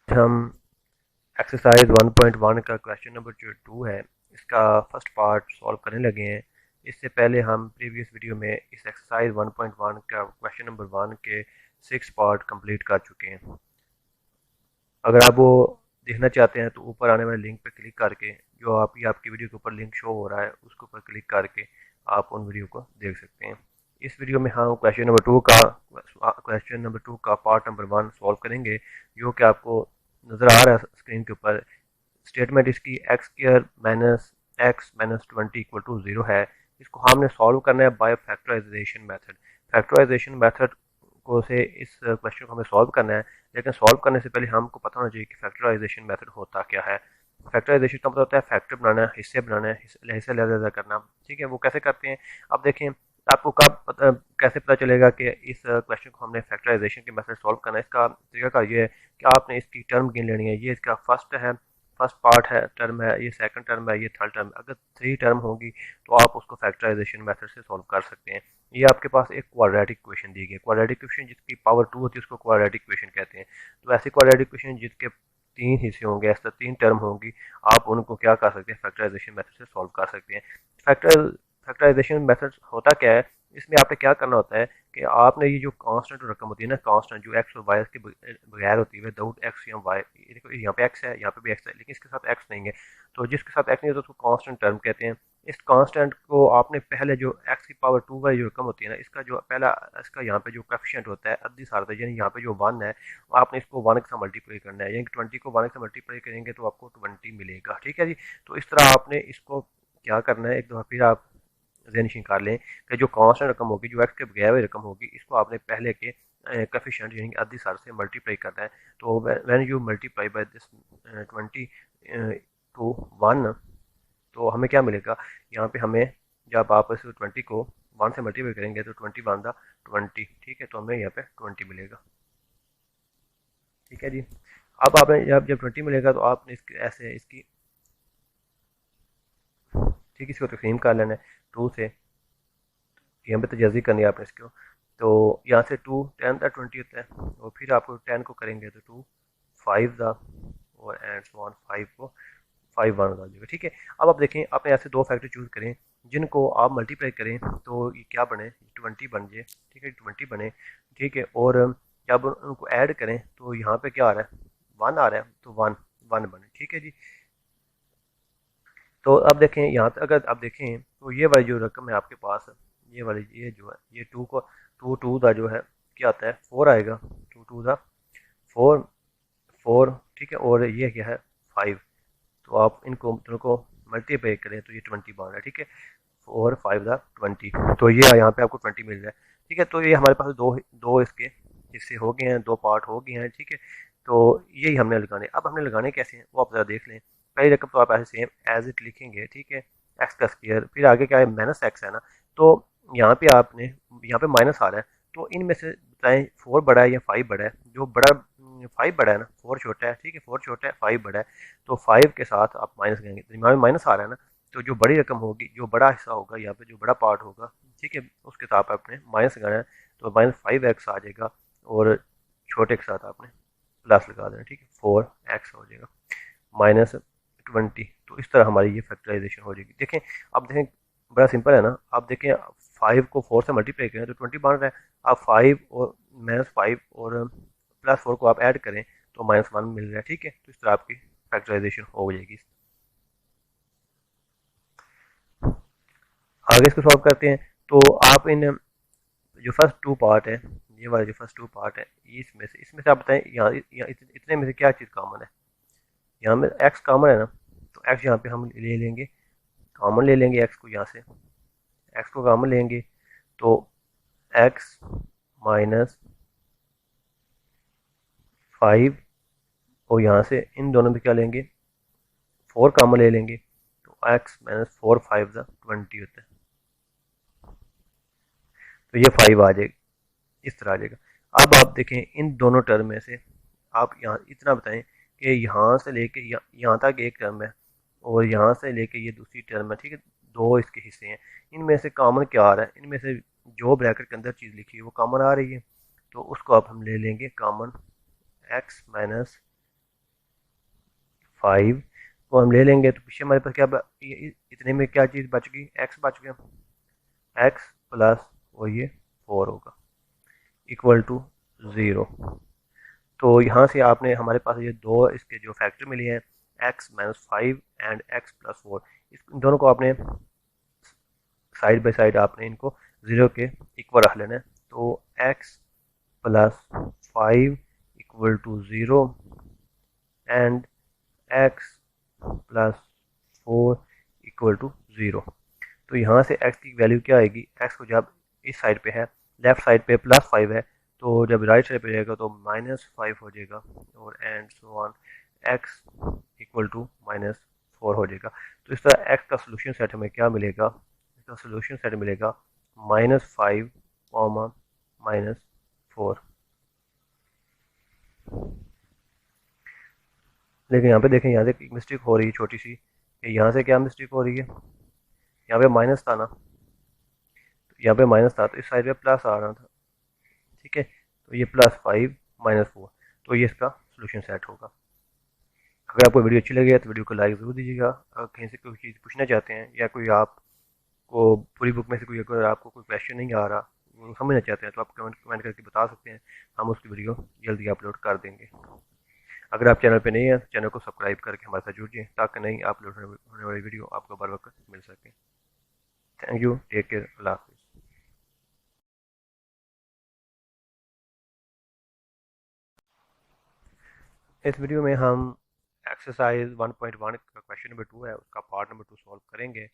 हम एक्सरसाइज 1.1 का question number जो 2 है इसका फर्स्ट पार्ट सॉल्व करने लगे हैं। इससे पहले हम प्रीवियस वीडियो में इस एक्सरसाइज 1.1 का क्वेश्चन नंबर 1 के 6 पार्ट कंप्लीट कर चुके हैं। अगर आप वो देखना चाहते हैं तो ऊपर आने वाले लिंक पर क्लिक करके जो आपकी वीडियो के ऊपर लिंक शो हो रहा है उसके ऊपर क्लिक करके आप उन वीडियो को देख सकते हैं। इस वीडियो में हम क्वेश्चन नंबर टू का पार्ट नंबर 1 सॉल्व करेंगे, जो कि आपको नज़र आ रहा है स्क्रीन के ऊपर। स्टेटमेंट इसकी x square minus x minus 20 equal to 0 है। इसको हमने सॉल्व करना है by factorization method. Factorization method को से इस क्वेश्चन को हमें सॉल्व करना है, लेकिन सॉल्व करने से पहले हमको पता होना चाहिए कि फैक्टराइजेशन मेथड होता क्या है। फैक्टराइजेशन का मतलब होता है फैक्टर बनाना, हिस्से बनाना, हिस्से लहजा करना। ठीक है, वो कैसे करते हैं आप देखें। आपको कैसे पता चलेगा कि इस क्वेश्चन को हमने फैक्टराइजेशन के मेथड सॉल्व करना है। इसका तरीका ये है कि आपने इसकी टर्म गिन लेनी है। ये इसका फर्स्ट पार्ट है, टर्म है, ये सेकंड टर्म है, ये थर्ड टर्म है। अगर 3 टर्म होगी तो आप उसको फैक्टराइजेशन मेथड से सॉल्व कर सकते हैं। ये आपके पास एक क्वाड्रेटिक इक्वेशन दी गई है। क्वाड्रेटिक इक्वेशन जिसकी पावर 2 होती है उसको क्वाड्रेटिक इक्वेशन कहते हैं। तो ऐसी क्वाड्रेटिक इक्वेशन जिसके 3 हिस्से होंगे, ऐसा 3 टर्म होंगी, आप उनको क्या कर सकते हैं, फैक्टराइजेशन मेथड से सॉल्व कर सकते हैं। फैक्टराइजेशन मेथड होता क्या है, इसमें आपने क्या करना होता है कि आपने ये जो कांस्टेंट रकम होती है ना, कांस्टेंट जो एक्स और वाई के बगैर होती है, विदाउट एक्स या वाई। देखो यहाँ पे एक्स है, यहाँ पे भी एक्स है, लेकिन इसके साथ एक्स नहीं है। तो जिसके साथ एक्स नहीं होता उसको कांस्टेंट टर्म कहते हैं। इस कांस्टेंट को आपने पहले जो एक्स की पावर 2 वाली जो रकम होती है ना, इसका जो पहला इसका यहाँ पे जो कोएफिशिएंट होता है अद्दी सारदा, यानी यहाँ पे जो 1 है, आपने इसको 1 के साथ मल्टीप्लाई करना है। यानी 20 को 1 से मल्टीप्लाई करेंगे तो आपको 20 मिलेगा। ठीक है जी। तो इस तरह आपने इसको क्या करना है, एक दफ़ा फिर आप ज़हन निकाल लें कि जो कांस्टेंट रकम होगी, जो एक्स के बगैर हुई रकम होगी, इसको आपने पहले के कोएफिशिएंट यानी आधी सार से मल्टीप्लाई करना है। तो when you multiply by this 20 to 1, तो हमें क्या मिलेगा यहाँ पे हमें, जब आप इस 20 को 1 से मल्टीप्लाई करेंगे तो 20 वन दा 20। ठीक है, तो हमें यहाँ पे 20 मिलेगा। ठीक है जी। अब आपने जब जब 20 मिलेगा तो आपने इसकी ऐसे इसकी ठीक इसको तकसीम कर लेना है 2 से। यहाँ पे तजाजी करनी है आपने इसको। तो यहाँ से 2 10 तक 20 होता है, और फिर आपको 10 को करेंगे तो 2 5 दा, और एंड सो ऑन 5 को 5 1 हो जाएगा। ठीक है। अब आप देखें, आपने ऐसे दो फैक्टर चूज करें जिनको आप मल्टीप्लाई करें तो ये क्या बने, 20 बन जाए। ठीक है, 20 बने। ठीक है, और जब उनको ऐड करें तो यहाँ पे क्या आ रहा है, 1 आ रहा है, तो 1 1 बने। ठीक है जी। तो अब देखें यहाँ पे, अगर आप देखें तो ये वाली जो रकम है आपके पास, ये वाली ये जो है, ये 2 को 2 2 का जो है क्या आता है, 4 आएगा। 2 2 का 4 4। ठीक है, और ये क्या है, 5। तो आप इनको दोनों को मल्टीप्लाई करें तो ये 20 बन रहा है। ठीक है, 4 5 का 20, तो ये यहाँ पे आपको 20 मिल रहा है। ठीक है, तो ये हमारे पास दो दो इसके हिस्से हो गए हैं, दो पार्ट हो गए हैं। ठीक है, तो यही हमने लगाने। अब हमने लगाने कैसे हैं वो आप ज़रा देख लें। पहली रकम तो आप ऐसे सेम एज इट लिखेंगे। ठीक है, एक्स का स्क्वायर, फिर आगे क्या है, माइनस एक्स है ना। तो यहाँ पे आपने, यहाँ पे माइनस आ रहा है, तो इनमें से बताएं 4 बड़ा है या 5 बड़ा है। जो बड़ा 5 बड़ा है ना, 4 छोटा है। ठीक है, 4 छोटा है, 5 बड़ा है। तो 5 के साथ आप माइनस करेंगे, तो दिमाग में माइनस आ रहा है ना। तो जो बड़ी रकम होगी, जो बड़ा हिस्सा होगा यहाँ पे, जो बड़ा पार्ट होगा, ठीक है, उसके साथ आपने माइनस लगाना है। तो -5x आ जाएगा, और छोटे के साथ आपने प्लस लगा देना। ठीक है, 4x हो जाएगा -20। तो इस तरह हमारी ये फैक्टराइजेशन हो जाएगी। देखें, अब देखें, बड़ा सिंपल है ना। आप देखें, 5 को 4 से मल्टीप्लाई करें तो 20 बन रहा है। आप 5 और -5 और +4 को आप ऐड करें तो -1 मिल रहा है। ठीक है, तो इस तरह आपकी फैक्टराइजेशन हो जाएगी। आगे इसको सॉल्व करते हैं। तो आप इन जो फर्स्ट 2 पार्ट है, ये वाला जो फर्स्ट 2 पार्ट है, इसमें से आप बताएं, यहाँ इतने में से क्या चीज़ कॉमन है। यहाँ में एक्स कॉमन है ना, तो एक्स यहाँ पे हम ले लेंगे, कॉमन ले लेंगे एक्स को। यहाँ से एक्स को कॉमन लेंगे तो एक्स -5, और यहाँ से इन दोनों में क्या लेंगे, 4 कॉमन ले लेंगे, तो एक्स -4 5 20 होता है। तो ये 5 आ जाएगा, इस तरह आ जाएगा। अब आप देखें, इन दोनों टर्म में से आप यहाँ इतना बताएं कि यहाँ से लेके यहाँ तक एक टर्म है, और यहाँ से लेके ये दूसरी टर्म है। ठीक है, दो इसके हिस्से हैं। इनमें से कॉमन क्या आ रहा है, इनमें से जो ब्रैकेट के अंदर चीज़ लिखी है वो कॉमन आ रही है। तो उसको आप हम ले लेंगे कॉमन, एक्स 5 को हम ले लेंगे तो पीछे हमारे पास क्या इतने में क्या चीज़ बच गई, x बच गया, x प्लस और ये 4 होगा इक्वल टू 0। तो यहाँ से आपने हमारे पास ये दो इसके जो फैक्टर मिले हैं x minus 5 and x plus 4, इन दोनों को आपने साइड बाई साइड आपने इनको 0 के इक्वल रख लेना है। तो x plus 5 equal to 0 and x plus 4 equal to 0। तो यहाँ से x की वैल्यू क्या आएगी, x को जब इस साइड पे है, लेफ्ट साइड पे प्लस 5 है, तो जब राइट साइड पे रहेगा तो -5 हो जाएगा और and so on, x equal to -4 हो जाएगा। तो इस तरह x का सोल्यूशन सेट हमें क्या मिलेगा, इसका सोल्यूशन सेट मिलेगा -5 -4। लेकिन यहाँ पे देखें, यहाँ से एक मिस्टेक हो रही है छोटी सी, कि यहाँ से क्या मिस्टेक हो रही है, यहाँ पे माइनस था ना, तो यहाँ पे माइनस था तो इस साइड पे प्लस आ रहा था, ठीक है, तो ये +5 -4, तो ये इसका सोल्यूशन सेट होगा। अगर आपको वीडियो अच्छी लगी है तो वीडियो को लाइक ज़रूर दीजिएगा। अगर कहीं से कोई चीज़ पूछना चाहते हैं या कोई आपको पूरी बुक में से कोई, अगर आपको कोई क्वेश्चन नहीं आ रहा, वो समझना चाहते हैं, तो आप कमेंट करके बता सकते हैं, हम उसकी वीडियो जल्दी अपलोड कर देंगे। अगर आप चैनल पे नहीं हैं तो चैनल को सब्सक्राइब करके हमारे साथ जुड़िए ताकि नई अपलोड होने वाली वीडियो आपको बर वक्त मिल सके। थैंक यू, टेक केयर, अल्लाह हाफिज़। इस वीडियो में हम एक्सरसाइज 1.1 का क्वेश्चन नंबर 2 है, उसका पार्ट नंबर 2 सॉल्व करेंगे।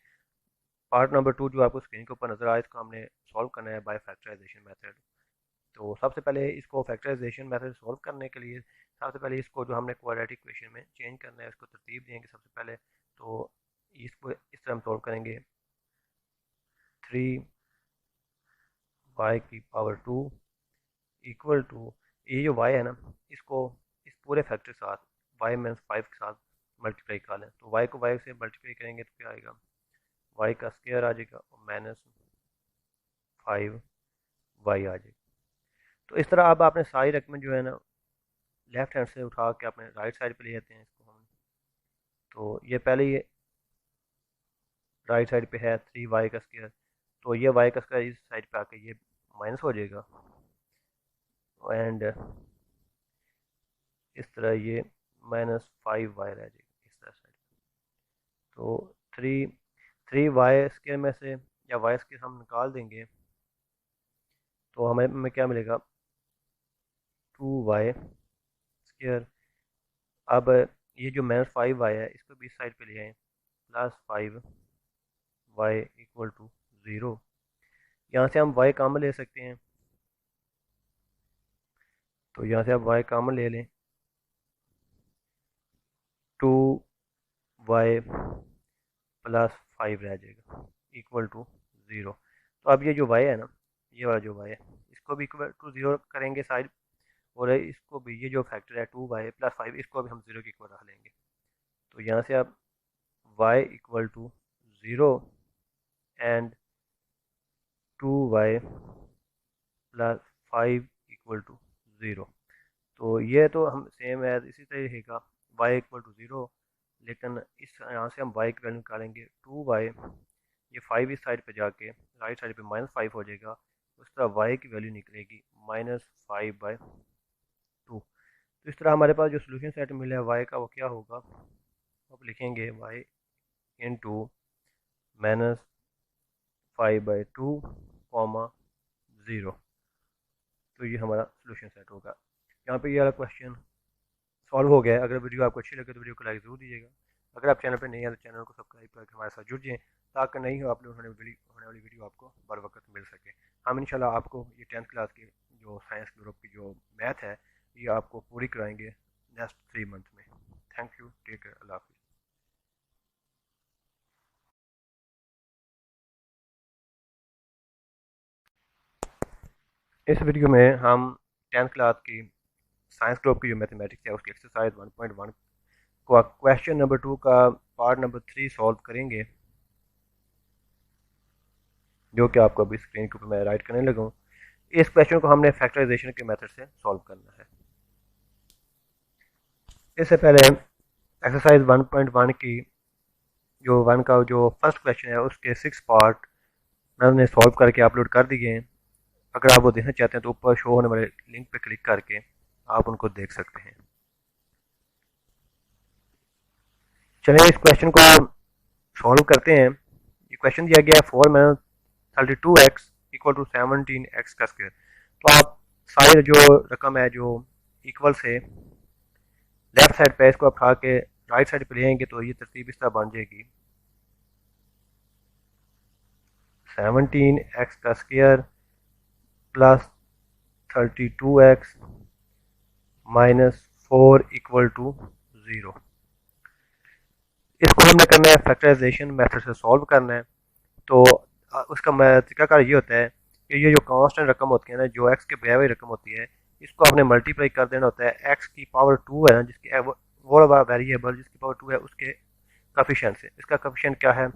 पार्ट नंबर 2 जो आपको स्क्रीन के ऊपर नजर आए, इसको हमने सॉल्व करना है बाय फैक्टराइजेशन मेथड। तो सबसे पहले इसको फैक्टराइजेशन मेथड सॉल्व करने के लिए सबसे पहले इसको जो हमने क्वाड्रेटिक इक्वेशन में चेंज करना है, उसको तरतीब देंगे सबसे पहले। तो इसको इस तरह हम सॉल्व करेंगे, 3y² इक्वल टू, ये जो y है ना, इसको इस पूरे फैक्टर के साथ y-5 के साथ मल्टीप्लाई कर लें। तो y को y से मल्टीप्लाई करेंगे तो क्या आएगा, y का स्क्वायर आ जाएगा और -5y आ जाएगा। तो इस तरह अब आपने सारी रकमें जो है ना लेफ्ट हैंड से उठा के अपने राइट साइड पे ले जाते हैं इसको हम। तो ये पहले ये राइट साइड पे है 3y का स्क्वायर, तो ये y का स्क्वायर इस साइड पे आके ये माइनस हो जाएगा एंड इस तरह ये -5y रह जाएगा इस तरह साइड। तो 3y स्क्वायर में से या y स्क्वायर हम निकाल देंगे तो हमें क्या मिलेगा, 2y स्क्वायर। अब ये जो -5y है इसको भी इस साइड पे ले आए, +5y इक्वल टू 0। यहाँ से हम y कॉमन ले सकते हैं, तो यहाँ से आप y कॉमन ले लें, 2y + 5 रह जाएगा इक्वल टू 0। तो अब ये जो y है ना, ये वाला जो y है, इसको भी इक्वल टू 0 करेंगे साइड, और इसको भी ये जो फैक्टर है 2y + 5, इसको भी हम 0 के इक्वल रख लेंगे। तो यहाँ से आप y equal to 0 and 2y + 5 equal to 0। तो ये तो हम सेम है इसी तरह रहेगा, y इक्वल टू 0, लेकिन इस यहाँ से हम y की वैल्यू निकालेंगे 2y, ये 5 इस साइड पे जाके राइट साइड पे -5 हो जाएगा, उस तरह y की वैल्यू निकलेगी -5/2। तो इस तरह हमारे पास जो सोल्यूशन सेट मिला है y का वो क्या होगा, अब लिखेंगे y इंटू -5/2, 0। तो ये हमारा सोल्यूशन सेट होगा। यहाँ पे ये वाला क्वेश्चन सॉल्व हो गया है। अगर वीडियो आपको अच्छी लगे तो वीडियो को लाइक ज़रूर दीजिएगा। अगर आप चैनल पर नहीं है तो चैनल को सब्सक्राइब करके हमारे साथ जुड़ जाएँ ताकि नहीं हो अपलोड होने वाली वीडियो आपको बर वक्त मिल सके। हम इंशाल्लाह आपको ये 10th क्लास की जो साइंस ग्रुप की जो मैथ है ये आपको पूरी कराएंगे नेक्स्ट 3 मंथ में। थैंक यू, टेक केयर, अल्लाह हाफिज़। इस वीडियो में हम 10th क्लास की साइंस ग्रुप की जो मैथमेटिक्स है उसकी एक्सरसाइज 1.1 को क्वेश्चन नंबर 2 का पार्ट नंबर 3 सॉल्व करेंगे, जो कि आपको अभी स्क्रीन के ऊपर मैं राइट करने लगा हूँ। इस क्वेश्चन को हमने फैक्टराइजेशन के मेथड से सॉल्व करना है। इससे पहले एक्सरसाइज 1.1 की जो वन का जो फर्स्ट क्वेश्चन है उसके 6 पार्ट मैंने सॉल्व करके अपलोड कर दिए हैं। अगर आप वो देखना चाहते हैं तो ऊपर शो होने वाले लिंक पे क्लिक करके आप उनको देख सकते हैं। चलिए इस क्वेश्चन को सॉल्व करते हैं। ये क्वेश्चन दिया गया है 4 - 32x इक्वल टू 17x का स्क्वायर। तो आप सारी जो रकम है जो इक्वल से लेफ्ट साइड पे इसको उठा के राइट साइड पे लेंगे तो ये तरतीब इस तरह बन जाएगी 17x का square plus 32x minus 4 equal to 0। इसको हमने करना है फैक्टराइजेशन मेथड से सॉल्व करना है। तो उसका तरीकाकार ये होता है कि ये जो कांस्टेंट रकम होती है ना, जो एक्स के बजाय हुई रकम होती है, इसको आपने मल्टीप्लाई कर देना होता है एक्स की पावर 2 है ना, जिसकी वो वेरिएबल जिसकी पावर 2 है उसके कोफिशिएंट से। इसका कोफिशिएंट क्या है?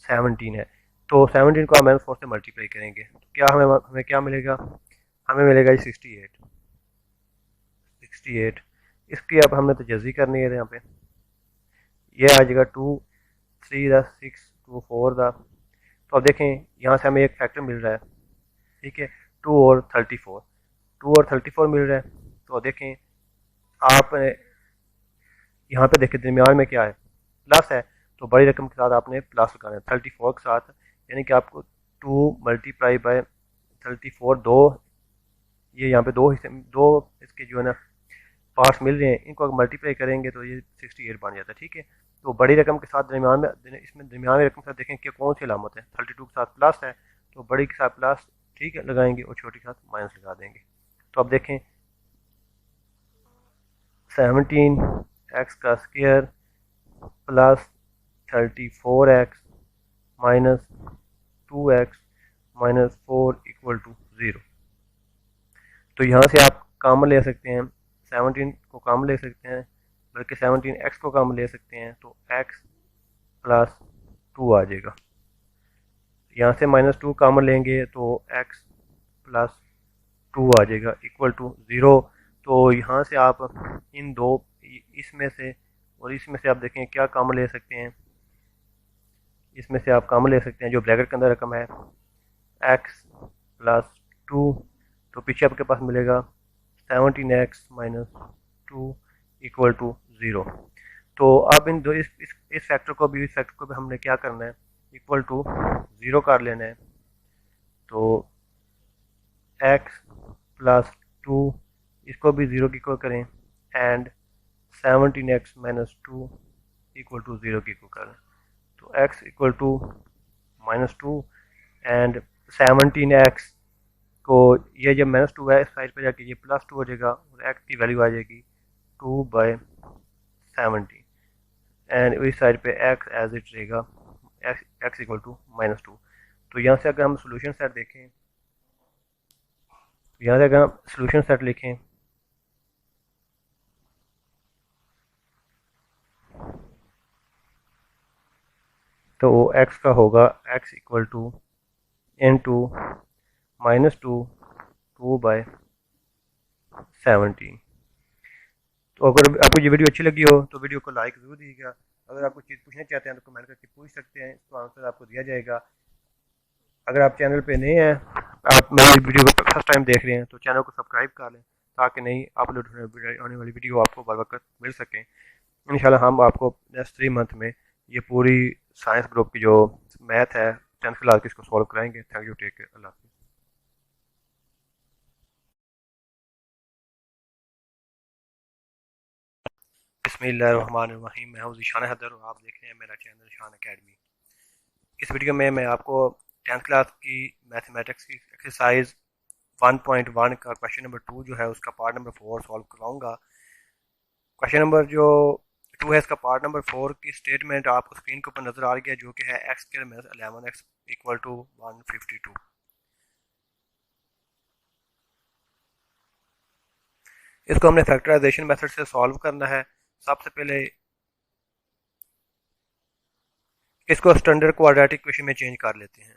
17 है। तो 17 को हम -4 से मल्टीप्लाई करेंगे तो क्या हमें क्या मिलेगा? हमें मिलेगा 68। इसकी अब हमने तजज़ी करनी है। यहाँ पे ये आ जाएगा 2 3 6 2 4 तो अब देखें यहाँ से हमें एक फैक्टर मिल रहा है, ठीक है, 2 और 34 मिल रहा है। तो देखें आप यहाँ पे देखें दरमियान में क्या है, प्लस है, तो बड़ी रकम के साथ आपने प्लस लगाना है 34 के साथ, यानी कि आपको 2 मल्टीप्लाई बाय 34 दो, ये यहाँ पे दो हिस्से दो इसके जो है ना पार्ट्स मिल रहे हैं, इनको अगर मल्टीप्लाई करेंगे तो ये 68 बन जाता है। ठीक है, तो बड़ी रकम के साथ दरमियान में, इसमें दरमियान में रकम के साथ देखें कि कौन सी अलामत है, 32 के साथ प्लस है तो बड़ी के साथ प्लस, ठीक है, लगाएंगे और छोटी के साथ माइनस लगा देंगे। तो अब देखें 17x का square plus 34x minus 2x minus 4 equal to 0। तो यहाँ से आप कॉमन ले सकते हैं, 17 को कॉमन ले सकते हैं, बल्कि 17x को कॉमन ले सकते हैं, तो x प्लस 2 आ जाएगा। यहाँ से -2 कॉमन लेंगे तो x प्लस 2 आ जाएगा इक्वल टू 0। तो यहाँ से आप इन दो, इसमें से और इसमें से आप देखें क्या कॉमन ले सकते हैं। इसमें से आप कॉमन ले सकते हैं जो ब्रैकेट के अंदर रकम है x प्लस 2, तो पीछे आपके पास मिलेगा 17x माइनस 2 इक्वल टू 0। तो अब इन दो इस फैक्टर को भी, इस फैक्टर को भी हमने क्या करना है, इक्वल टू 0 कर लेना है। तो x प्लस 2 इसको भी 0 की इक्वल करें and 17x minus 2 equal to 0 की इक्वल करें। तो x equal to -2 and 17x को ये जब -2 है इस साइड पे जाके ये +2 हो जाएगा और x की वैल्यू आ जाएगी 2/17 एंड इस साइड पे x एज इट रहेगा x इक्वल टू -2। तो यहाँ से अगर हम सोल्यूशन सेट देखें, यहाँ से अगर हम सोल्यूशन सेट लिखें तो x का होगा x इक्वल टू इनटू -2 तो अगर आपको ये वीडियो अच्छी लगी हो तो वीडियो को लाइक ज़रूर दीजिएगा। अगर आप कुछ चीज़ पूछना चाहते हैं तो कमेंट करके पूछ सकते हैं, इसका आंसर आपको दिया जाएगा। अगर आप चैनल पे नए हैं, आप मेरी वीडियो को फर्स्ट टाइम देख रहे हैं तो चैनल को सब्सक्राइब कर लें ताकि नई अपलोड होने वाली वीडियो आपको बर वक्त मिल सकें। इंशाल्लाह हम आपको नेक्स्ट 3 मंथ में ये पूरी साइंस ग्रुप की जो मैथ है 10th क्लास की, इसको सॉल्व कराएंगे। थैंक यू, टेक केयर, अल्लाह हाफ़िज़। बिस्मिल्लाहिर्रहमानिर्रहीम। मैं हूं ज़ीशान हैदर और आप देख रहे हैं मेरा चैनल शान एकेडमी। इस वीडियो में मैं आपको 10th क्लास की मैथमेटिक्स की एक्सरसाइज 1.1 का क्वेश्चन नंबर 2 जो है उसका पार्ट नंबर 4 सॉल्व कराऊंगा। क्वेश्चन नंबर जो 2 है इसका पार्ट नंबर 4 की स्टेटमेंट आपको स्क्रीन के ऊपर नजर आ रही है, जो कि है x² - 11x इक्वल टू 152। इसको हमने फैक्टराइजेशन मेथड से सॉल्व करना है। सबसे पहले इसको स्टैंडर्ड क्वाड्रेटिक इक्वेशन में चेंज कर लेते हैं।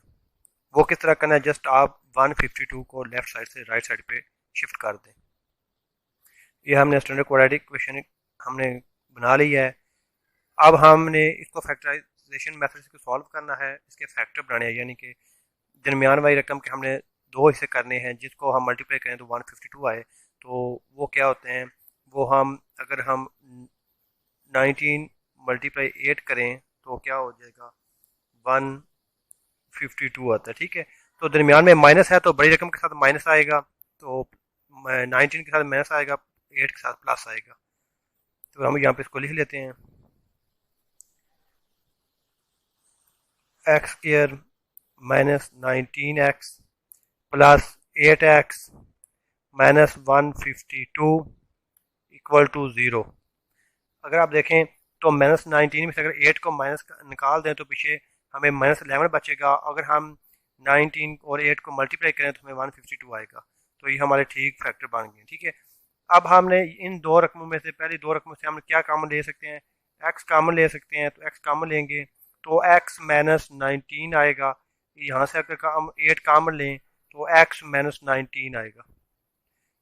वो किस तरह करना है, जस्ट आप 152 को लेफ्ट साइड से राइट साइड पे शिफ्ट कर दें। ये हमने स्टैंडर्ड क्वाड्रेटिक इक्वेशन हमने बना ली है। अब हमने इसको फैक्टराइजेशन मेथड से सॉल्व करना है, इसके फैक्टर बनाने हैं, यानी कि दरमियान वाली रकम के हमने दो हिस्से करने हैं, जिसको हम मल्टीप्लाई करें तो 152 आए। तो वो क्या होते हैं, वो हम अगर हम 19 मल्टीप्लाई 8 करें तो क्या हो जाएगा, 152 आता है। ठीक है, तो दरमियान में माइनस है तो बड़ी रकम के साथ माइनस आएगा, तो 19 के साथ माइनस आएगा, 8 के साथ प्लस आएगा। तो हम यहाँ पे इसको लिख लेते हैं, x square minus 19x plus 8x minus 152 equal to 0। अगर आप देखें तो माइनस 19 में से अगर 8 को माइनस निकाल दें तो पीछे हमें माइनस 11 बचेगा। अगर हम 19 और 8 को मल्टीप्लाई करें तो हमें 152 आएगा। तो ये हमारे ठीक फैक्टर बन गए। ठीक है, अब हमने इन दो रकमों में से, पहली दो रकमों से हम क्या कॉमन ले सकते हैं, एक्स कॉमन ले सकते हैं। तो एक्स कॉमन लेंगे तो एक्स माइनस 19 आएगा। यहाँ से अगर हम 8 कॉमन लें तो एक्स माइनस 19 आएगा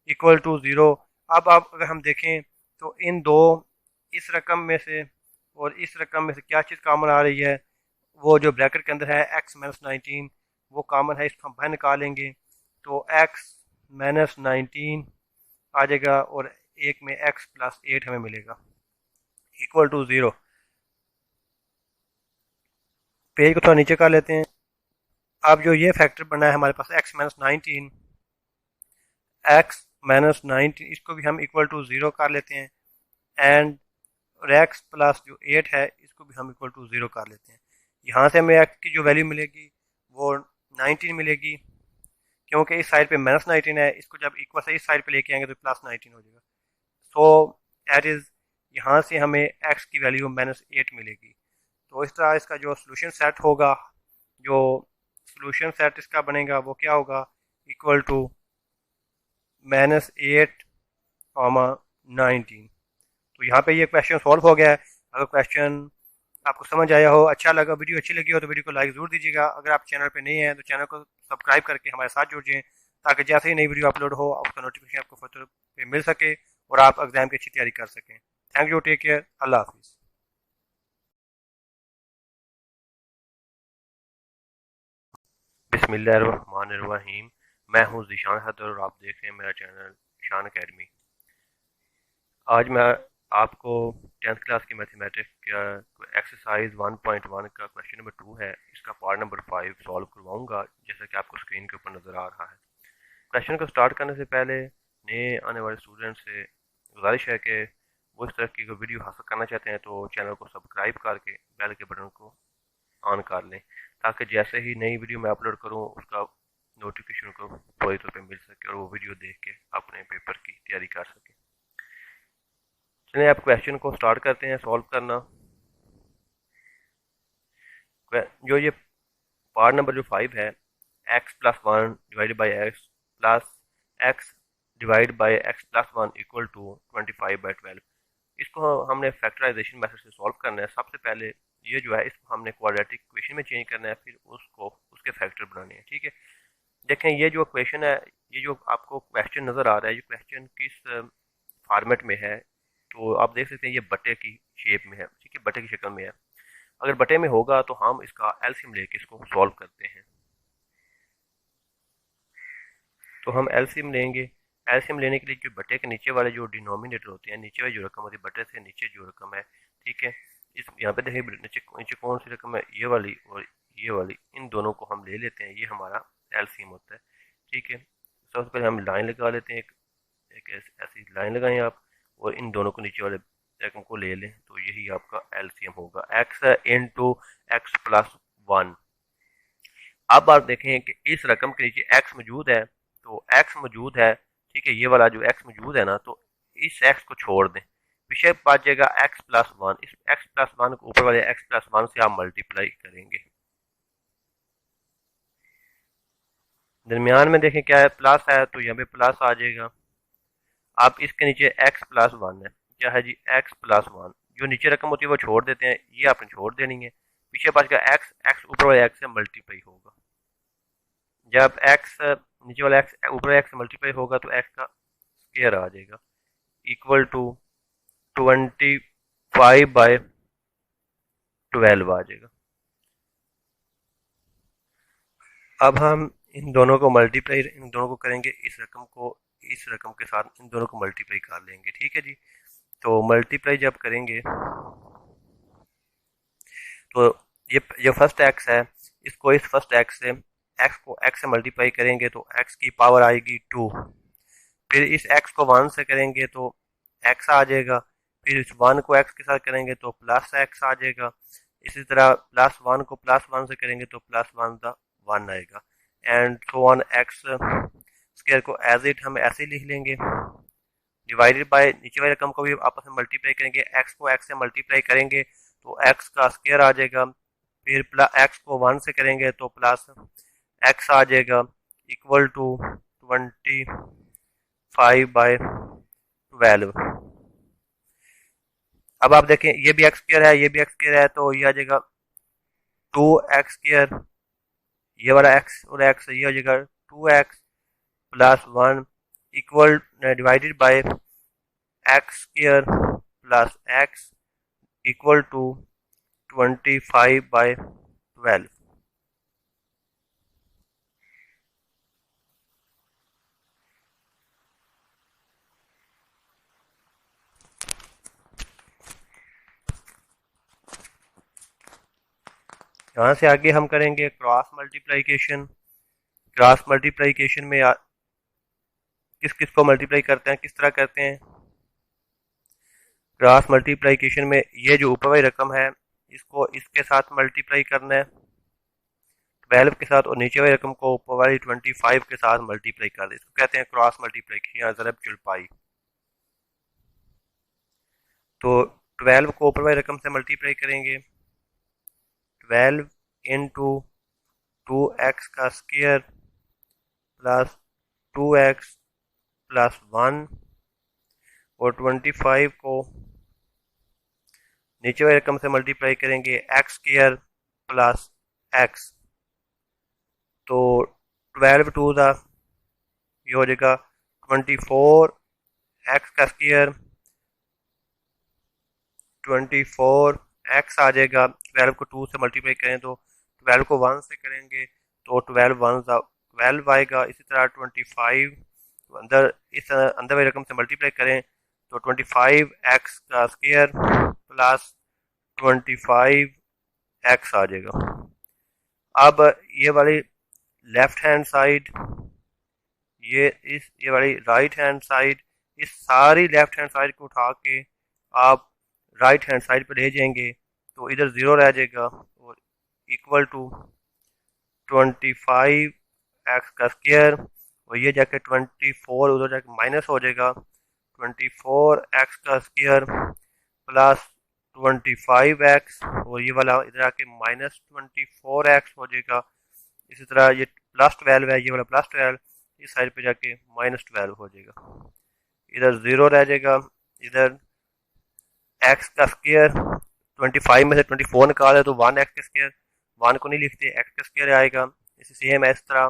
इक्वल टू 0। अब आप अगर हम देखें तो इन दो, इस रकम में से और इस रकम में से क्या चीज़ कॉमन आ रही है, वो जो ब्रैकेट के अंदर है एक्स माइनस 19 वो कॉमन है, इसको हम बाहर निकालेंगे तो एक्स माइनस 19 आ जाएगा और एक में x प्लस 8 हमें मिलेगा इक्वल टू 0। पेज को थोड़ा नीचे कर लेते हैं। अब जो ये फैक्टर बना है हमारे पास x माइनस 19, एक्स माइनस 19 इसको भी हम इक्वल टू 0 कर लेते हैं, एंड और x प्लस जो 8 है इसको भी हम इक्वल टू 0 कर लेते हैं। यहाँ से हमें x की जो वैल्यू मिलेगी वो 19 मिलेगी, क्योंकि इस साइड पे माइनस 19 है, इसको जब इक्वल से इस साइड पे लेके आएंगे तो प्लस 19 हो जाएगा। सो एट इज़ यहाँ से हमें x की वैल्यू माइनस 8 मिलेगी। तो इस तरह इसका जो सोल्यूशन सेट होगा, जो सोल्यूशन सेट इसका बनेगा वो क्या होगा, इक्वल टू -8, 19। तो यहाँ पे ये क्वेश्चन सॉल्व हो गया है। अगर क्वेश्चन आपको समझ आया हो, अच्छा लगा, वीडियो अच्छी लगी हो तो वीडियो को लाइक ज़रूर दीजिएगा। अगर आप चैनल पे नए हैं तो चैनल को सब्सक्राइब करके हमारे साथ जुड़ जाएँ, ताकि जैसे ही नई वीडियो अपलोड हो उसका नोटिफिकेशन आपको फौरन पे मिल सके और आप एग्जाम की अच्छी तैयारी कर सकें। थैंक यू, टेक केयर, अल्लाह हाफिज़। बिस्मिल्लाहिर्रहमानिर्रहीम। मैं हूं ज़ीशान हैदर और आप देख रहे हैं मेरा चैनल ईशान एकेडमी। आज मैं आपको 10th क्लास की मैथमेटिक्स का एक्सरसाइज 1.1 का क्वेश्चन नंबर 2 है, इसका पार्ट नंबर 5 सॉल्व करवाऊंगा, जैसा कि आपको स्क्रीन के ऊपर नज़र आ रहा है। क्वेश्चन को स्टार्ट करने से पहले नए आने वाले स्टूडेंट से गुजारिश है कि वो इस तरह की कोई वीडियो हासिल करना चाहते हैं तो चैनल को सब्सक्राइब करके बेल के बटन को ऑन कर लें, ताकि जैसे ही नई वीडियो मैं अपलोड करूं उसका नोटिफिकेशन को फौरी तौर पे मिल सके और वो वीडियो देख के अपने पेपर की तैयारी कर सके। चलिए आप क्वेश्चन को स्टार्ट करते हैं सॉल्व करना। जो ये पार्ट नंबर जो 5 है, x plus 1 divided by x plus x divide by x plus 1 equal to 25/12, इसको हमने फैक्टराइजेशन मेथड से सॉल्व करना है। सबसे पहले ये जो है इसको हमने क्वाड्रेटिक इक्वेशन में चेंज करना है, फिर उसको उसके फैक्टर बनाने हैं। ठीक है, देखें ये जो इक्वेशन है, ये जो आपको क्वेश्चन नज़र आ रहा है, ये क्वेश्चन किस फॉर्मेट में है, तो आप देख सकते हैं ये बटे की शेप में है। ठीक है, बटे की शक्ल में है। अगर बटे में होगा तो हम इसका एलसीएम लेके इसको सॉल्व करते हैं। तो हम एलसीएम लेंगे। एलसीएम लेने के लिए जो बटे के नीचे वाले जो डिनोमिनेटर होते हैं, नीचे वाली जो रकम होती है, बटे से नीचे जो रकम है, ठीक है, इस यहाँ पे देखिए नीचे नीचे कौन सी रकम है, ये वाली और ये वाली, इन दोनों को हम ले लेते हैं, ये हमारा एलसीएम होता है। ठीक है, सबसे पहले हम लाइन लगा लेते हैं, एक ऐसी लाइन लगाएं आप, और इन दोनों को नीचे वाले रकम को ले लें, तो यही आपका एलसीएम होगा, एक्स इंटू एक्स प्लस 1। अब आप देखें कि इस रकम के नीचे एक्स मौजूद है, तो एक्स मौजूद है, ठीक है, ये वाला जो एक्स मौजूद है ना, तो इस एक्स को छोड़ दें, पीछे बच जाएगा एक्स प्लस 1। इस एक्स प्लस 1 को ऊपर वाले एक्स प्लस 1 से आप मल्टीप्लाई करेंगे। दरमियान में देखें क्या है, प्लस है, तो यहाँ पे प्लस आ जाएगा। अब इसके नीचे एक्स प्लस 1 है, क्या है जी, एक्स प्लस 1। जो नीचे रकम होती है वो छोड़ देते हैं, ये आपने छोड़ देनी है, पीछे बच गया एक्स, एक्स ऊपर वाले एक्स से मल्टीप्लाई होगा। जब एक्स नीचे वाला एक्स ऊपर एक्स मल्टीप्लाई होगा तो एक्स का स्क्वायर आ जाएगा इक्वल टू 25/12। 12 आ जाएगा। अब हम इन दोनों को मल्टीप्लाई, इन दोनों को करेंगे, इस रकम को इस रकम के साथ इन दोनों को मल्टीप्लाई कर लेंगे। ठीक है जी। तो मल्टीप्लाई जब करेंगे तो ये जो फर्स्ट एक्स है, इसको इस फर्स्ट एक्स से, एक्स को एक्स से मल्टीप्लाई करेंगे तो एक्स की पावर आएगी 2। फिर इस एक्स को 1 से करेंगे तो एक्स आ जाएगा। फिर इस 1 को एक्स के साथ करेंगे तो प्लस एक्स आ जाएगा। इसी तरह प्लस 1 को प्लस 1 से करेंगे तो प्लस 1 का 1 आएगा। And so on, x square को एज इट हम ऐसे ही लिख लेंगे, डिवाइडेड बाय नीचे वाली रकम को भी आपस में मल्टीप्लाई करेंगे। एक्स को एक्स से मल्टीप्लाई करेंगे तो एक्स का स्क्वायर आ जाएगा। फिर एक्स को 1 से करेंगे तो प्लस एक्स आ जाएगा, इक्वल टू 25/12। अब आप देखें ये भी एक्स स्क्वायर है, ये भी एक्स स्क्वायर है, तो ये आ जाएगा 2x²। ये वाला एक्स और एक्स, ये हो जाएगा 2x plus 1 equal divided by x² plus x equal to 25/12। यहाँ से आगे हम करेंगे क्रॉस मल्टीप्लिकेशन। क्रॉस मल्टीप्लिकेशन में किस किस को मल्टीप्लाई करते हैं, किस तरह करते हैं। क्रॉस मल्टीप्लिकेशन में ये जो ऊपर वाली रकम है, इसको इसके साथ मल्टीप्लाई करना है 12 के साथ, और नीचे वाली रकम को ऊपर वाली 25 के साथ मल्टीप्लाई कर दे। इसको कहते हैं क्रॉस मल्टीप्लिकेशन या ज़रब चुलपाई। तो 12 को ऊपर वाली रकम से मल्टीप्लाई करेंगे, 12 इंटू 2x का स्क्वायर प्लस 2x प्लस 1, और 25 को नीचे वाली रकम से मल्टीप्लाई करेंगे x² प्लस x। तो 12 टू द ये हो जाएगा 24, x का स्क्वायर 24 x आ जाएगा। 12 को 2 से मल्टीप्लाई करें तो 12 को 1 से करेंगे तो 12 1 12 आएगा। इसी तरह 25 अंदर इस अंदर वाली रकम से मल्टीप्लाई करें तो 25x का स्क्वायर प्लस 25x आ जाएगा। अब ये वाली लेफ्ट हैंड साइड, ये वाली राइट हैंड साइड, इस सारी लेफ्ट हैंड साइड को उठा के आप राइट हैंड साइड पर ले जाएंगे तो इधर 0 रह जाएगा, और इक्वल टू 25x का स्क्वायर, और ये जाके 24 उधर जाके माइनस हो जाएगा, 24x का स्क्वायर प्लस 25x, और ये वाला इधर आके माइनस 24x हो जाएगा। इसी तरह ये प्लस 12 है, ये वाला प्लस 12 इस साइड पे जाके माइनस 12 हो जाएगा, इधर 0 रह जाएगा। इधर x का स्क्वायर 25 में से 24 निकाले तो 1x का स्क्वायर, 1 को नहीं लिखते, x का स्क्वायर आएगा। इसी सेम इस तरह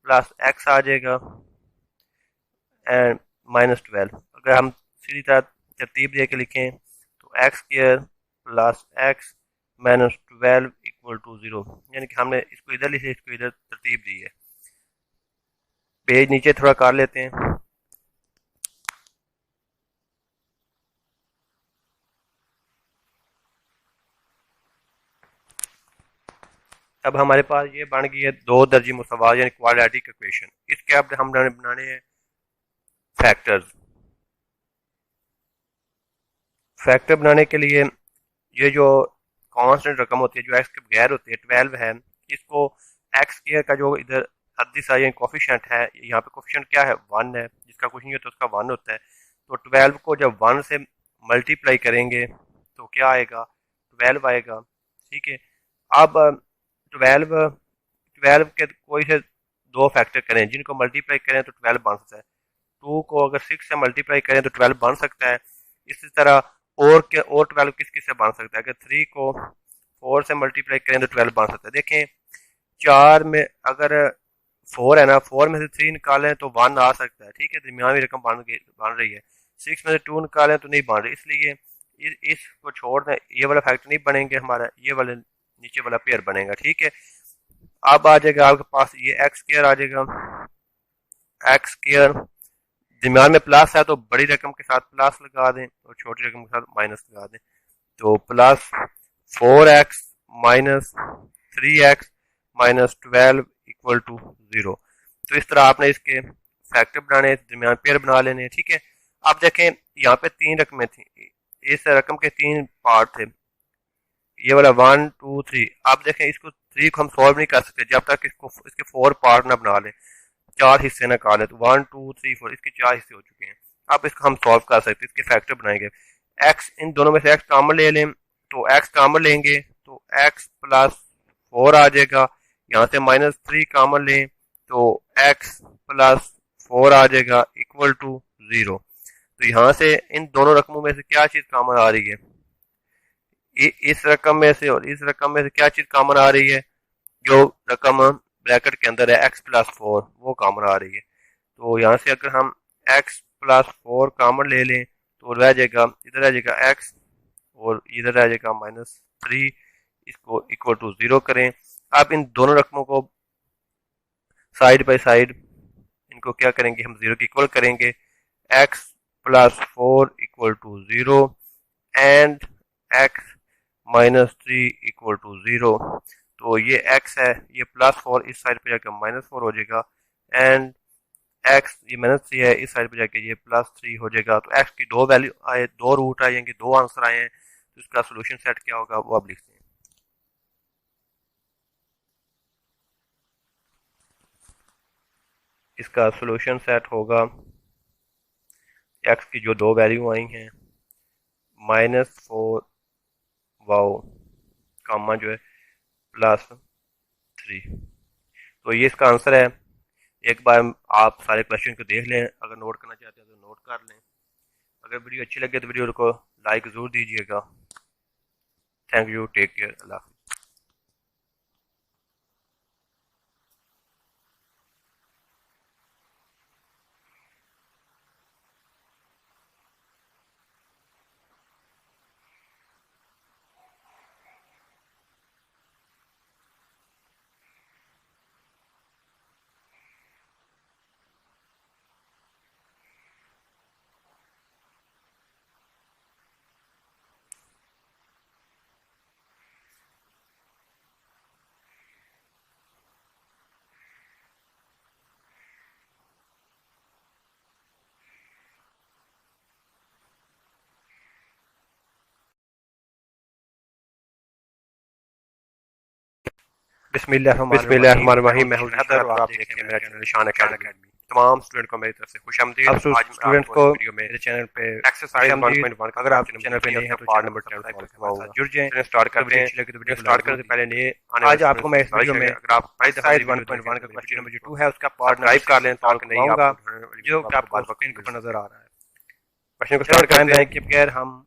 प्लस x आ जाएगा एंड माइनस 12। अगर हम सीधी तरह तरतीब दे के लिखें तो x² plus x minus 12 equal to 0, यानी कि हमने इसको इधर लिखे, इसको इधर तरतीब दी है। पेज नीचे थोड़ा कर लेते हैं। अब हमारे पास ये बन गई है 2 दर्जी मुसवात यानी क्वाड्रेटिक इक्वेशन। इसके अब हम बनाने हैं फैक्टर्स। फैक्टर बनाने के लिए ये जो कांस्टेंट रकम होती है, जो एक्स के बगैर होती है, 12 है, इसको एक्स स्क्वायर का जो इधर अद्दी सा यानी कोफिशिएंट है, यहाँ पे कोफिशिएंट क्या है, 1 है, जिसका कुछ नहीं होता उसका 1 होता है। तो 12 को जब 1 से मल्टीप्लाई करेंगे तो क्या आएगा, 12 आएगा। ठीक है। अब 12 12 के कोई से 2 फैक्टर करें जिनको मल्टीप्लाई करें तो 12 बन सकता है। 2 को अगर 6 से मल्टीप्लाई करें तो 12 बन सकता है। इसी तरह और 12 किस किस से बन सकता है, अगर 3 को 4 से मल्टीप्लाई करें तो 12 बन सकता है। देखें 4 में अगर 4 है ना, 4 में से 3 निकालें तो 1 आ सकता है। ठीक है, दरमियानी रकम बन रही है। 6 में से 2 निकालें तो नहीं बन रही, इसलिए इसको छोड़ दें, ये वाला फैक्टर नहीं बनेंगे हमारा, ये वाले नीचे वाला पेयर बनेगा। ठीक है, अब आ जाएगा आपके पास ये एक्स स्क्वायर आ जाएगा। एक्स स्क्वायर दरम्यान में प्लस है तो बड़ी रकम के साथ प्लस लगा दें और छोटी रकम के साथ माइनस लगा दें, तो plus 4x minus 3x minus 12 equal to 0। तो इस तरह आपने इसके फैक्टर बनाने, दरमियान पेयर बना लेने। ठीक है, अब देखें यहाँ पे 3 रकमें थी, इस रकम के 3 पार्ट थे, ये वाला 1 2 3। अब देखें इसको 3 को हम सॉल्व नहीं कर सकते जब तक इसको इसके 4 पार्ट ना बना लें, 4 हिस्से ना कर लें। तो 1 2 3 4 इसके 4 हिस्से हो चुके हैं। अब इसको हम सॉल्व कर सकते हैं, इसके फैक्टर बनाएंगे। एक्स, इन दोनों में से एक्स कॉमन ले लें, तो एक्स कॉमन लेंगे तो एक्स प्लस 4 आ जाएगा। यहाँ से माइनस 3 कॉमन लें तो एक्स प्लस 4 आ जाएगा इक्वल टू 0। तो यहाँ से इन दोनों रकमों में से क्या चीज कॉमन आ रही है, इस रकम में से और इस रकम में से क्या चीज कॉमन आ रही है, जो रकम ब्रैकेट के अंदर है x प्लस 4 वो कॉमन आ रही है। तो यहाँ से अगर हम x प्लस 4 कॉमन ले लें तो रह जाएगा, इधर रह जाएगा x और इधर रह जाएगा माइनस 3, इसको इक्वल टू 0 करें। अब इन दोनों रकमों को साइड बाय साइड इनको क्या करेंगे, हम 0 के इक्वल करेंगे। x plus 4 equal to 0 and x minus 3 equal to 0। तो ये x है, ये प्लस 4 इस साइड पे जाकर माइनस 4 हो जाएगा एंड x ये माइनस 3 है, इस साइड पे जाके ये प्लस 3 हो जाएगा। तो x की 2 वैल्यू आए, 2 रूट आएंगे, 2 आंसर आए हैं, तो इसका सोल्यूशन सेट क्या होगा वो आप लिखते हैं। इसका सोल्यूशन सेट होगा x की जो 2 वैल्यू आई हैं, -4 वाओ कामा जो है प्लस 3। तो ये इसका आंसर है। एक बार आप सारे क्वेश्चन को देख लें, अगर नोट करना चाहते हैं तो नोट कर लें। अगर वीडियो अच्छी लगे तो वीडियो को लाइक ज़रूर दीजिएगा। थैंक यू, टेक केयर, अल्लाह। बिस्मिल्लाहिर्रहमानिर्रहीम। मैं हूं हैदर और आप देख रहे हैं मेरा चैनल शान एकेडमी। तमाम स्टूडेंट को मेरी तरफ से खुशामदीद। अब स्टूडेंट्स को मेरे चैनल पे एक्सरसाइज 1.1 अगर आप चैनल पे नए हैं तो पार्ट नंबर 10 को जुड़ जाएं। स्टार्ट करते हैं। वीडियो स्टार्ट करने से पहले नए आज आपको मैं इस वीडियो में अगर आप एक्सरसाइज 1.1 का क्वेश्चन नंबर जो 2 है उसका पार्ट टाइप कर लें ताकि नहीं आऊंगा जो आपको स्क्रीन पर नजर आ रहा है। क्वेश्चन को स्टार्ट करते हैं कि बगैर हम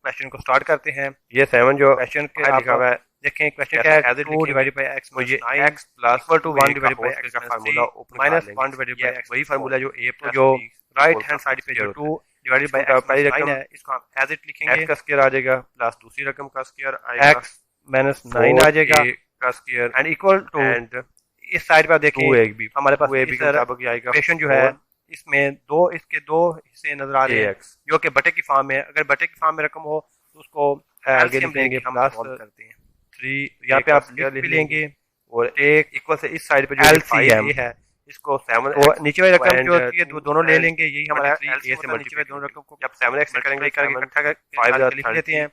क्वेश्चन को स्टार्ट करते हैं। ये 7 जो क्वेश्चन के लिखा हुआ है, देखें क्वेश्चन क्या है, 2 डिवाइडेड बाय x मुझे x plus equal to 1 divided by x का formula open minus 1 divided by x वही फार्मूला जो a प्लस जो राइट हैंड साइड पे जो 2 डिवाइडेड बाय x पहली रकम है इसको हम एज इट लिखेंगे, x का स्क्वायर आ जाएगा प्लस दूसरी रकम का स्क्वायर आएगा x माइनस 9 आ जाएगा का square and equal to and इस साइड पर देखें 2ab हमारे पास 2ab के मुताबिक आएगा। इक्वेशन जो है इसमें इसके दो हिस्से नजर आ रहे हैं जो कि बटे की फॉर्म में, अगर बटे की फॉर्म में रकम हो तो उसको आगे लिखेंगे, हम सॉल्व करते हैं। 3 यहाँ पे आप लिख भी लेंगे और एक इक्वल से इस साइड पे जो LCM है इसको 7 और नीचे वाली रकम जो होती है दोनों ले लेंगे, यही हमारा LCM से मल्टीप्लाई दोनों रकम को जब 7x करेंगे करके इकट्ठा करके 5 लिख लेते हैं।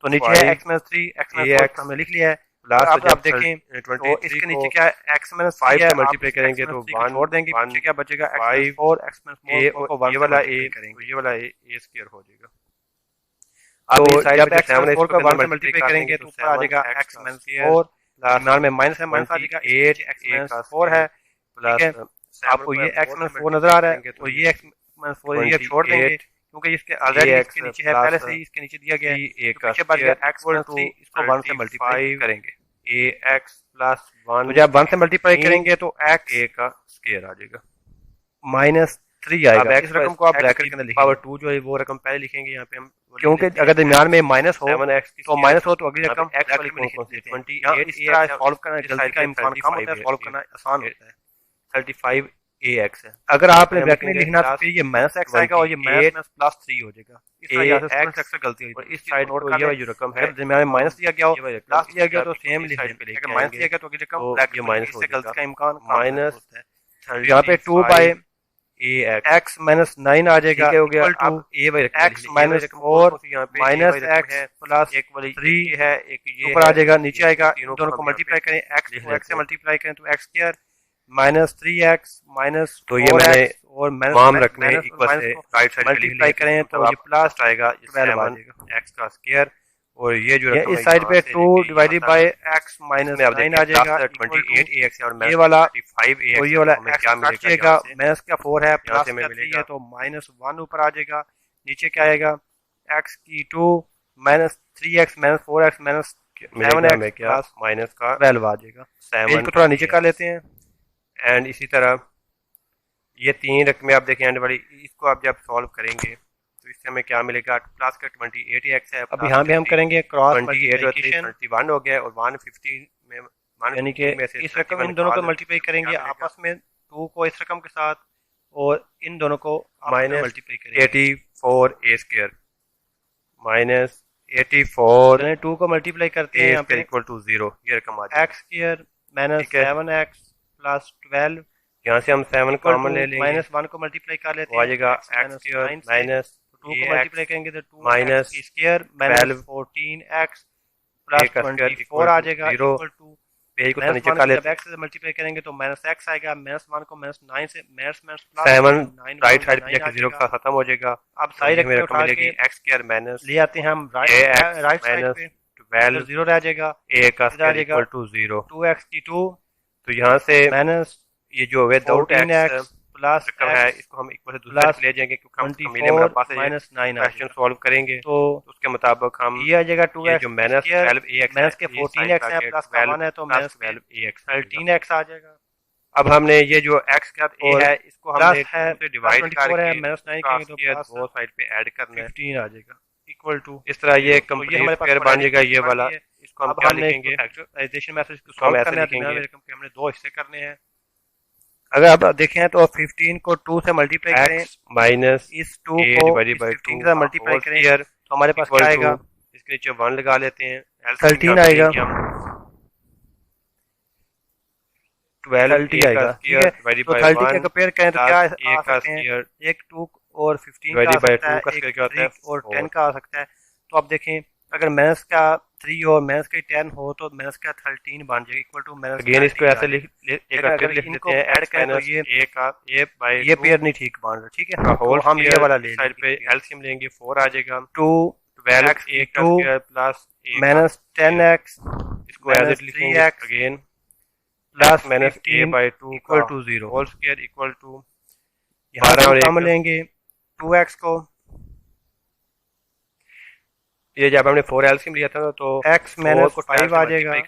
तो नीचे है x 3 x 4 हमने लिख लिया है। लास्ट आप देखें तो इसके नीचे क्या है x 5 से मल्टीप्लाई करेंगे तो 1 छोड़ देंगे, पीछे क्या बचेगा x 4 x 4 को 1 ये वाला a करेंगे, ये वाला a स्क्वायर हो जाएगा। अब इस साइड पे 7 को 1 से मल्टीप्लाई करेंगे तो ऊपर आ जाएगा x 4 दरम्यान में माइनस है, माइनस आ जाएगा 8 x 4 है प्लस आपको ये x 4 नजर आ रहा है तो ये x 4 ये छोड़ देंगे क्योंकि इसके ऑलरेडी इसके नीचे है, पहले से ही इसके नीचे दिया गया है। एक पीछे बच गया x 3 इसको 1 से मल्टीप्लाई करेंगे ax + 1 तो जब 1 से मल्टीप्लाई करेंगे तो x a का स्क्वायर आ जाएगा माइनस 3 आएगा। अब इस रकम को आप ब्रैकेट के अंदर लिखेंगे, पावर 2 जो है वो रकम पहले लिखेंगे यहाँ पे हम, क्योंकि अगर दरमियान में माइनस हो 7x तो माइनस हो तो अगली रकम x वाली ब्रैकेट में लिख कौन सी देते हैं। 28 यहाँ इस तरह सॉल्व करना इस गलती साइड का पे इम्कान कम होता है, 35 सॉल्व करना आसान होता है। 35ax है। अगर आपने हम ब्रैकेट नहीं लिखेंगे लिखना तो फिर ये माइनस एक्स आएगा और ये माइनस माइनस प्लस 3 हो जाएगा। इस तरह यहाँ से स्टूडेंट्स अक्सर गलती और होती है। इस साइड नोट को कर ये लें, वाली जो रकम है अगर दरमियान में माइनस दिया गया हो, ये वाली रकम प्लस दिया गया तो इसके सेम लिख साइड दें। पे लेके अगर माइनस आएंगे दिया गया तो अगली रकम तो ब्रैकेट ये में माइनस लिखेंगे। हो इससे गलती जाएगा का इम्कान कम माइनस होता है। तो यहाँ पे 2 बाई एक्स माइनस 9 आ जाएगा, हो गया। इक्वल टू अब ए वाली रकम x minus 4 minus x plus एक वाली 3 है, एक ये ऊपर आ है, जाएगा, नीचे आएगा। इन तीनों दोनों को हम यहाँ मल्टीप्लाई पे करें, एक्स लिख को एक्स से लेते हैं। मल्टीप्लाई करें तो x square minus 3x minus तो ये मैंने और तमाम रकमें माइनस इक्वल से राइट साइड पे लिख मल्टीप्लाई लिए, करें तो ये प्लस आएगा 12 आ जाएगा। x का स्क्वायर और ये जो ये रकम इस है साइड यहाँ पे से 2 लेके डिवाइडेड यहाँ बाय तक x माइनस इसमें आप 9 देखिए आ जाएगा, 28ax है और ये वाला 35ax और ये वाला हमें x क्या कट मिलेगा जाएगा, यहाँ से, माइनस का 4 है यहाँ प्लस से हमें का 3 मिलेगा है तो माइनस 1 ऊपर आ जाएगा। नीचे क्या आएगा, x की 2 minus 3x minus 4x minus मिलेगा हमें 7x क्या प्लस माइनस का 12 आ जाएगा। पेज को थोड़ा नीचे कर लेते हैं। एंड इसी तरह ये तीन रकमें आप देखें एंड वाली, इसको आप जब सॉल्व करेंगे तो इससे हमें क्या मिलेगा, प्लस का 28x है, अब यहाँ भी हम करेंगे क्रॉस 28 और मल्टीप्लिकेशन, 31 हो गया और 150 में यानी कि इस रकम इन दोनों को मल्टीप्लाई करेंगे आपस में 2 को इस रकम के साथ और इन दोनों को माइनस मल्टीप्लाई करेंगे 84a स्क्वायर माइनस 84 2 को मल्टीप्लाई करते हैं यहाँ पे इक्वल टू 0, ये रकम आ जाएगी। x square minus 7x plus 12 यहाँ से हम 7 कॉमन ले लेंगे, माइनस 1 को मल्टीप्लाई कर लेते हैं, आ जाएगा x स्क्वायर माइनस 2 को मल्टीप्लाई करेंगे तो 2 minus square minus 14x plus 24 आ जाएगा इक्वल टू पेज को नीचे कर लेते हैं। x से मल्टीप्लाई करेंगे तो माइनस x आएगा, माइनस 1 को माइनस 9 से माइनस प्लस 7 राइट साइड पे जाके 0 के साथ खत्म हो जाएगा। अब साइड में रकम मिलेगी x स्क्वायर माइनस ले आते हैं हम राइट साइड पे 12 0 रह जाएगा, a का स्क्वायर इक्वल टू 0, 2x की 2 तो यहाँ से माइनस ये जो विदाउट x प्लस रकम है इसको हम इक्वल से दूसरे साइड ले जाएंगे क्योंकि हम फैमिली मुरब्बा से माइनस 9 क्वेश्चन सॉल्व करेंगे तो उसके मुताबिक हम ये आ जाएगा 2x जो माइनस 12ax माइनस के 14x है प्लस का 1 है तो माइनस 12ax 13x आ जाएगा। अब हमने ये जो x का a है इसको हमने है डिवाइड करके माइनस 9 करेंगे तो प्लस दो साइड पे ऐड करना है 15 आ जाएगा इक्वल टू, इस तरह ये हमारे कंप्लीट पास स्क्वायर बन जाएगा ये वाला। इसको हम क्या लिखेंगे, फैक्टराइजेशन मेथड को हम सॉल्व ऐसे करना है, लिखेंगे। हमने दो हिस्से करने हैं। अगर आप देखें तो 15 को 2 से मल्टीप्लाई करें, x माइनस इस 2 को डिवाइडेड बाय 15 से मल्टीप्लाई करें तो हमारे पास क्या आएगा, इसके नीचे 1 लगा लेते हैं, 13 आएगा, 12 आएगा, ठीक है। तो 30 के कंपेयर करें तो क्या आ सकते हैं, एक 2 और 15 का आ सकता है, एक 3 और 10 का आ सकता है। तो आप देखें अगर माइनस का 3 और माइनस का 10 हो तो माइनस का 13 बन जाएगा इक्वल टू माइनस। अगेन इसको ऐसे लिख इनको ऐड करें तो ये पेयर नहीं ठीक बन रहा, ठीक है। होल हम ये वाला ले साइड पे एलसीएम लेंगे 4 आ जाएगा, 2 12 a का स्क्वायर प्लस माइनस 10x इसको एज इट लिखेंगे again plus minus a by 2 equal to 0 whole square equal to 12 और हम लेंगे 2x को, ये जब हमने 4 एलसीएम लिया था तो x माइनस 5 आ जाएगा, ये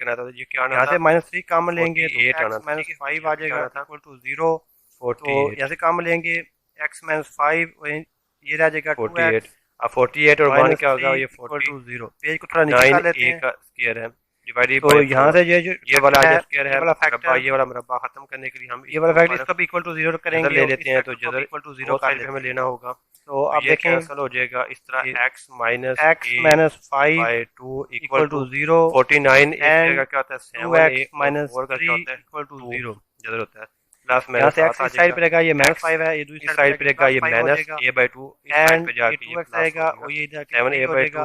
क्या आना यहाँ से माइनस 3 कम लेंगे तो 48 आना x माइनस 5 आ जाएगा इक्वल टू 0। तो यहाँ से कम लेंगे x माइनस 5 और ये रह जाएगा 48, अब 48 और 1 क्या होगा, ये 0। पेज को थोड़ा नीचे कर लेते हैं, का स्क्वायर है डिवाइडेड तो यहाँ से ये वाला है, स्क्वायर है, वाला फैक्टर, ये वाला मुरब्बा खत्म करने के लिए हम ये वाला फैक्टर इसको भी इक्वल टू 0 करेंगे, ले लेते हैं तो जदर इक्वल टू 0 साइड पे हमें लेना होगा। तो आप ये देखें कैंसिल हो जाएगा इस तरह x minus 5 by 2 equal to 0, 49 and क्या होता है 2x माइनस 3 इक्वल टू 0 जदर होता है प्लस यहाँ से x साइड पे रहेगा, ये माइनस 5 है, ये दूसरी साइड पे रहेगा ये माइनस a बाय 2 एंड ये 2x आएगा और ये इधर 7a बाय 2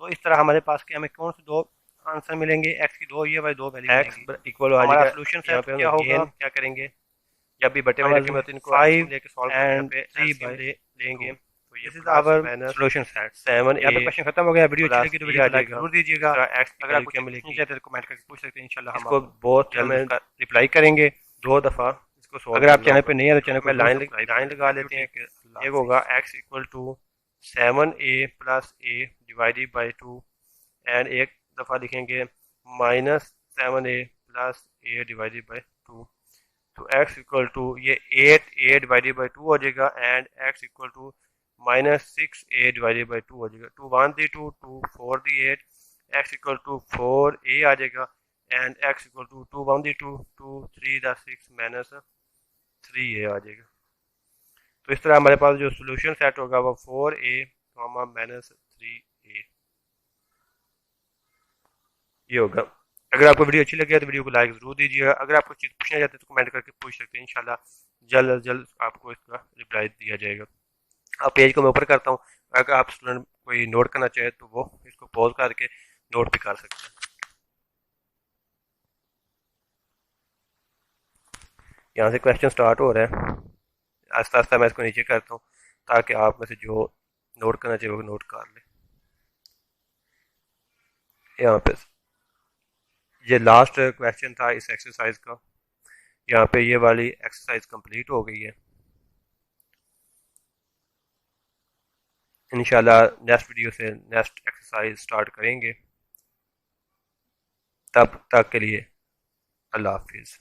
तो इस तरह हमारे पास हमें कौन से दो आंसर मिलेंगे, x की 2 ये बाय 2 वैल्यू x इक्वल हो हमारा जाएगा। सॉल्यूशन यहाँ पे क्या होगा, क्या करेंगे, जब भी बटे वाले रकम होते हैं इनको 5 लेके सॉल्व एंड पे 3 बाय लेंगे तो ये this is our solution set. 7 यहाँ पे क्वेश्चन खत्म हो गया। वीडियो अच्छी लगी तो वीडियो लाइक जाएगा। जरूर दीजिएगा। अगर आपको क्या कुछ मिलेगी नहीं चाहते तो कमेंट करके पूछ सकते हैं, इंशाल्लाह हम इसको आपको बहुत जल्द जल्द रिप्लाई करेंगे। 2 दफा इसको solve अगर आप करना चैनल होगा। पे नहीं है तो चैनल को मैं लाइन लगा लेते हैं। एक होगा x equal to 7a plus a divided by 2 and एक दफा लिखेंगे minus 7a plus a divided by 2। तो x इक्वल टू ये 8 डिवाइडेड बाई 2 हो जाएगा and x equal to -6a divided by 2 हो जाएगा। 2 1 दी 2 2 4 दी 8 x इक्वल टू 4a आ जाएगा एंड x इक्वल टू 2 1 दी 2 2 3 दा 6 -3a आ जाएगा। तो इस तरह हमारे पास जो सोल्यूशन सेट होगा वो 4a, -3a ये होगा। अगर आपको वीडियो अच्छी लगी है तो वीडियो को लाइक जरूर दीजिएगा। अगर आपको चीज़ पूछना चाहते हैं तो कमेंट करके पूछ सकते हैं, इंशाल्लाह जल्द अज जल्द आपको इसका रिप्लाई दिया जाएगा। अब पेज को मैं ऊपर करता हूँ, अगर आप स्टूडेंट कोई नोट करना चाहे तो वो इसको पॉज करके नोट भी कर सकते हैं। यहाँ से क्वेश्चन स्टार्ट हो रहा है, आस्ता आस्ता मैं इसको नीचे करता हूँ ताकि आप में से जो नोट करना चाहिए वो नोट कर ले। यहाँ पे ये लास्ट क्वेश्चन था इस एक्सरसाइज का, यहाँ पे ये वाली एक्सरसाइज कंप्लीट हो गई है। इंशाल्लाह नेक्स्ट वीडियो से नेक्स्ट एक्सरसाइज स्टार्ट करेंगे। तब तक के लिए अल्लाह हाफिज़।